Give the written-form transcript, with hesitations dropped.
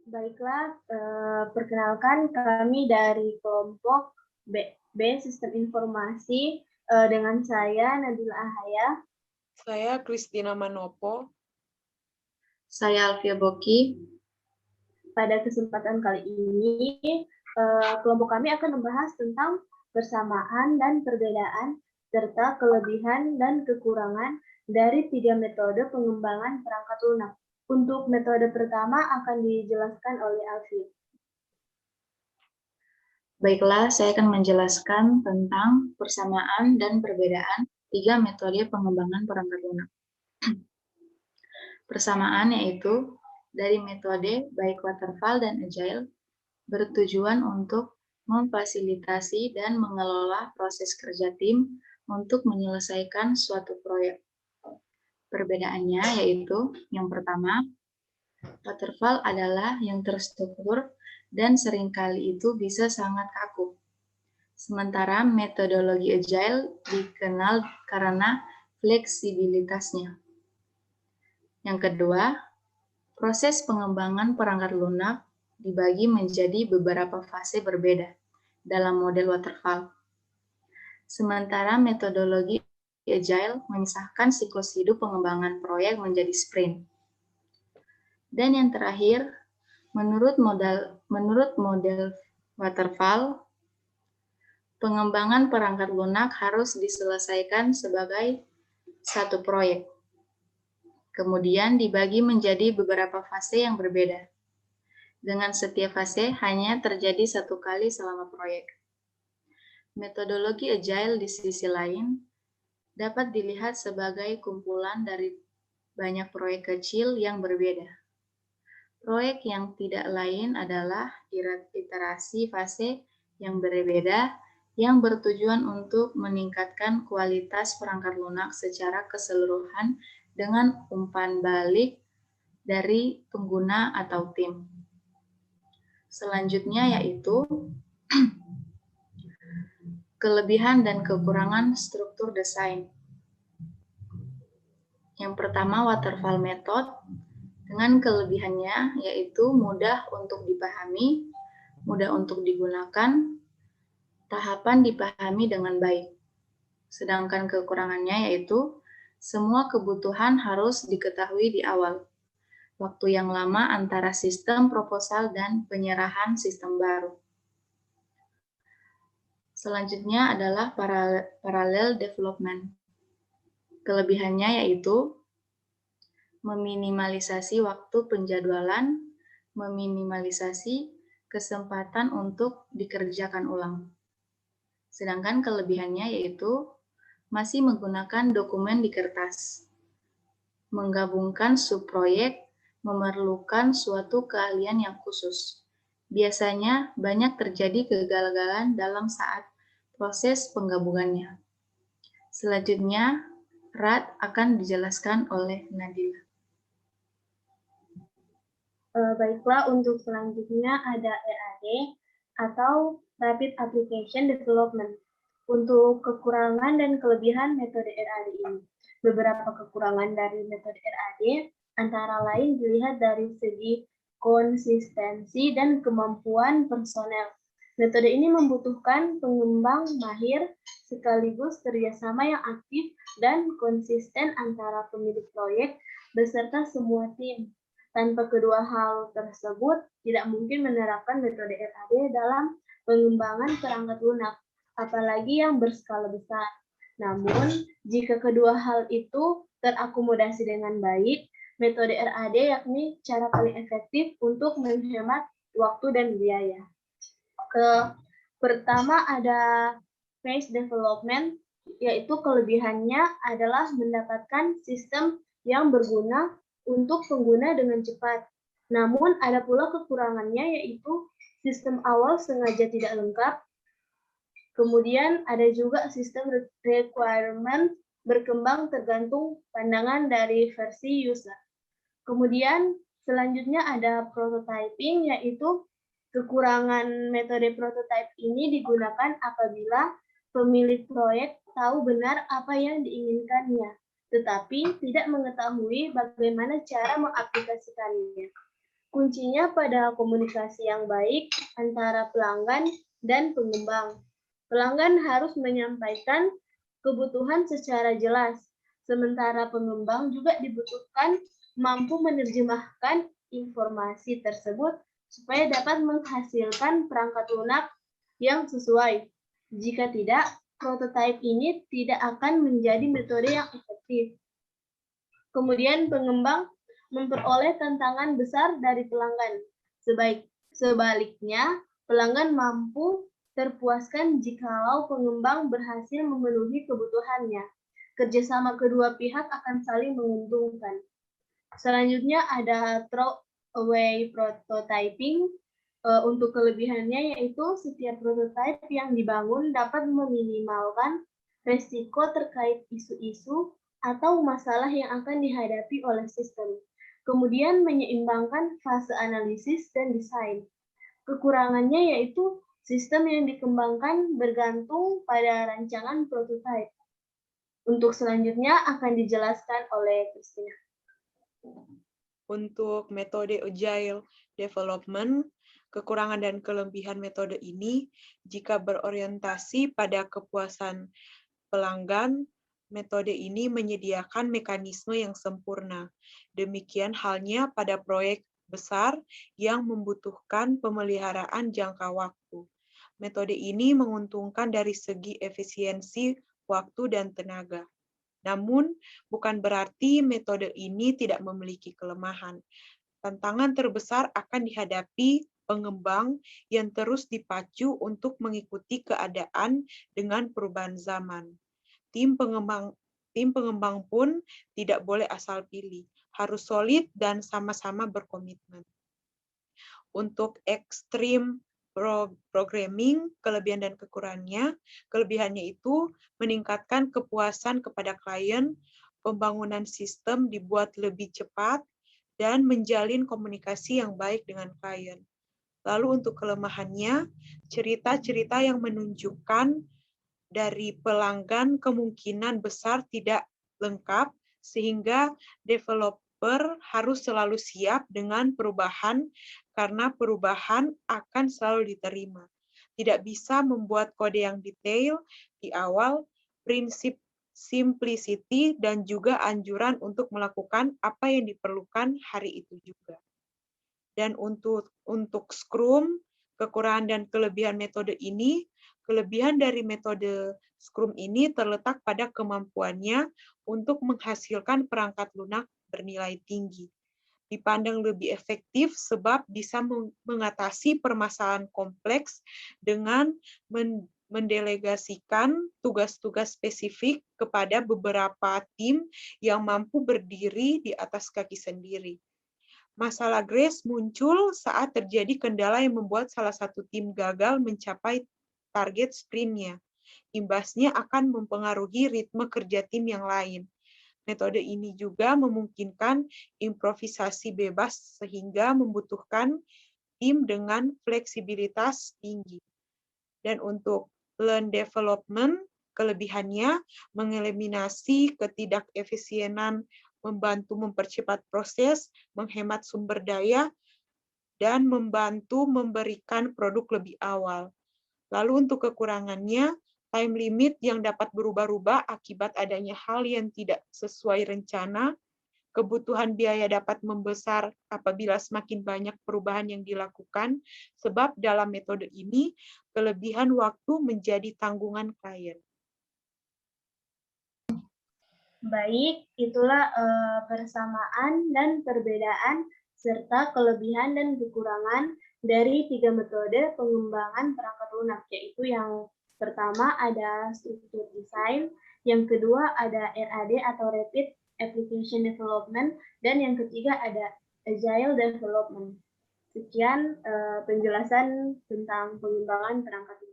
Baiklah, perkenalkan kami dari kelompok B Sistem Informasi dengan saya Nabila Ahaya. Saya Kristina Manopo. Saya Alfia Boki. Pada kesempatan kali ini, kelompok kami akan membahas tentang persamaan dan perbedaan serta kelebihan dan kekurangan dari 3 metode pengembangan perangkat lunak. Untuk metode pertama akan dijelaskan oleh Alfia. Baiklah, saya akan menjelaskan tentang persamaan dan perbedaan 3 metode pengembangan perangkat lunak. Persamaan yaitu dari metode baik waterfall dan agile bertujuan untuk memfasilitasi dan mengelola proses kerja tim untuk menyelesaikan suatu proyek. Perbedaannya yaitu yang pertama, waterfall adalah yang terstruktur dan seringkali itu bisa sangat kaku. Sementara metodologi agile dikenal karena fleksibilitasnya. Yang kedua, proses pengembangan perangkat lunak dibagi menjadi beberapa fase berbeda dalam model waterfall. Sementara metodologi agile memisahkan siklus hidup pengembangan proyek menjadi sprint. Dan yang terakhir, menurut model waterfall, pengembangan perangkat lunak harus diselesaikan sebagai satu proyek. Kemudian dibagi menjadi beberapa fase yang berbeda. Dengan setiap fase hanya terjadi satu kali selama proyek. Metodologi agile di sisi lain dapat dilihat sebagai kumpulan dari banyak proyek kecil yang berbeda. Proyek yang tidak lain adalah iterasi fase yang berbeda yang bertujuan untuk meningkatkan kualitas perangkat lunak secara keseluruhan dengan umpan balik dari pengguna atau tim. Selanjutnya yaitu kelebihan dan kekurangan struktur desain. Yang pertama, waterfall method dengan kelebihannya yaitu mudah untuk dipahami, mudah untuk digunakan, tahapan dipahami dengan baik. Sedangkan kekurangannya yaitu semua kebutuhan harus diketahui di awal. Waktu yang lama antara sistem proposal dan penyerahan sistem baru. Selanjutnya adalah parallel development. Kelebihannya yaitu meminimalisasi waktu penjadwalan, meminimalisasi kesempatan untuk dikerjakan ulang. Sedangkan kelebihannya yaitu masih menggunakan dokumen di kertas. Menggabungkan subproyek memerlukan suatu keahlian yang khusus. Biasanya banyak terjadi kegagalan dalam saat proses penggabungannya. Selanjutnya, RAD akan dijelaskan oleh Nadila. Baiklah, untuk selanjutnya ada RAD atau Rapid Application Development. Untuk kekurangan dan kelebihan metode RAD ini. Beberapa kekurangan dari metode RAD antara lain dilihat dari segi konsistensi dan kemampuan personel. Metode ini membutuhkan pengembang mahir sekaligus kerjasama yang aktif dan konsisten antara pemilik proyek beserta semua tim. Tanpa kedua hal tersebut, tidak mungkin menerapkan metode RAD dalam pengembangan perangkat lunak, apalagi yang berskala besar. Namun, jika kedua hal itu terakomodasi dengan baik, metode RAD yakni cara paling efektif untuk menghemat waktu dan biaya. Pertama ada phase development, yaitu kelebihannya adalah mendapatkan sistem yang berguna untuk pengguna dengan cepat. Namun ada pula kekurangannya yaitu sistem awal sengaja tidak lengkap. Kemudian ada juga sistem requirement berkembang tergantung pandangan dari versi user. Kemudian selanjutnya ada prototyping, yaitu kekurangan metode prototype ini digunakan apabila pemilik proyek tahu benar apa yang diinginkannya, tetapi tidak mengetahui bagaimana cara mengaplikasikannya. Kuncinya pada komunikasi yang baik antara pelanggan dan pengembang. Pelanggan harus menyampaikan kebutuhan secara jelas, sementara pengembang juga dibutuhkan mampu menerjemahkan informasi tersebut supaya dapat menghasilkan perangkat lunak yang sesuai. Jika tidak, prototipe ini tidak akan menjadi metode yang efektif. Kemudian pengembang memperoleh tantangan besar dari pelanggan. Sebaliknya, pelanggan mampu terpuaskan jikalau pengembang berhasil memenuhi kebutuhannya. Kerjasama kedua pihak akan saling menguntungkan. Selanjutnya ada throwaway prototyping. Untuk kelebihannya yaitu setiap prototipe yang dibangun dapat meminimalkan resiko terkait isu-isu atau masalah yang akan dihadapi oleh sistem. Kemudian menyeimbangkan fase analisis dan desain. Kekurangannya yaitu sistem yang dikembangkan bergantung pada rancangan prototipe. Untuk selanjutnya akan dijelaskan oleh Christina. Untuk metode Agile Development, kekurangan dan kelebihan metode ini jika berorientasi pada kepuasan pelanggan, metode ini menyediakan mekanisme yang sempurna. Demikian halnya pada proyek besar yang membutuhkan pemeliharaan jangka waktu. Metode ini menguntungkan dari segi efisiensi waktu dan tenaga. Namun, bukan berarti metode ini tidak memiliki kelemahan. Tantangan terbesar akan dihadapi pengembang yang terus dipacu untuk mengikuti keadaan dengan perubahan zaman. Tim pengembang pun tidak boleh asal pilih, harus solid dan sama-sama berkomitmen. Untuk extreme programming, kelebihan dan kelebihannya itu meningkatkan kepuasan kepada klien, pembangunan sistem dibuat lebih cepat, dan menjalin komunikasi yang baik dengan klien. Lalu untuk kelemahannya, cerita-cerita yang menunjukkan dari pelanggan kemungkinan besar tidak lengkap, sehingga developer harus selalu siap dengan perubahan karena perubahan akan selalu diterima. Tidak bisa membuat kode yang detail di awal, prinsip simplicity, dan juga anjuran untuk melakukan apa yang diperlukan hari itu juga. Dan untuk Scrum, kekurangan dan kelebihan metode ini, kelebihan dari metode Scrum ini terletak pada kemampuannya untuk menghasilkan perangkat lunak bernilai tinggi. Dipandang lebih efektif sebab bisa mengatasi permasalahan kompleks dengan mendelegasikan tugas-tugas spesifik kepada beberapa tim yang mampu berdiri di atas kaki sendiri. Masalah Grace muncul saat terjadi kendala yang membuat salah satu tim gagal mencapai target sprint-nya. Imbasnya akan mempengaruhi ritme kerja tim yang lain. Metode ini juga memungkinkan improvisasi bebas sehingga membutuhkan tim dengan fleksibilitas tinggi. Dan untuk learn development, kelebihannya mengeliminasi ketidakefisienan, membantu mempercepat proses, menghemat sumber daya, dan membantu memberikan produk lebih awal. Lalu untuk kekurangannya, time limit yang dapat berubah-ubah akibat adanya hal yang tidak sesuai rencana, kebutuhan biaya dapat membesar apabila semakin banyak perubahan yang dilakukan, sebab dalam metode ini, kelebihan waktu menjadi tanggungan klien. Baik, itulah persamaan dan perbedaan serta kelebihan dan kekurangan dari 3 metode pengembangan perangkat lunak, yaitu yang pertama ada struktur desain, yang kedua ada RAD atau Rapid Application Development, dan yang ketiga ada Agile Development. Sekian penjelasan tentang pengembangan perangkat lunak.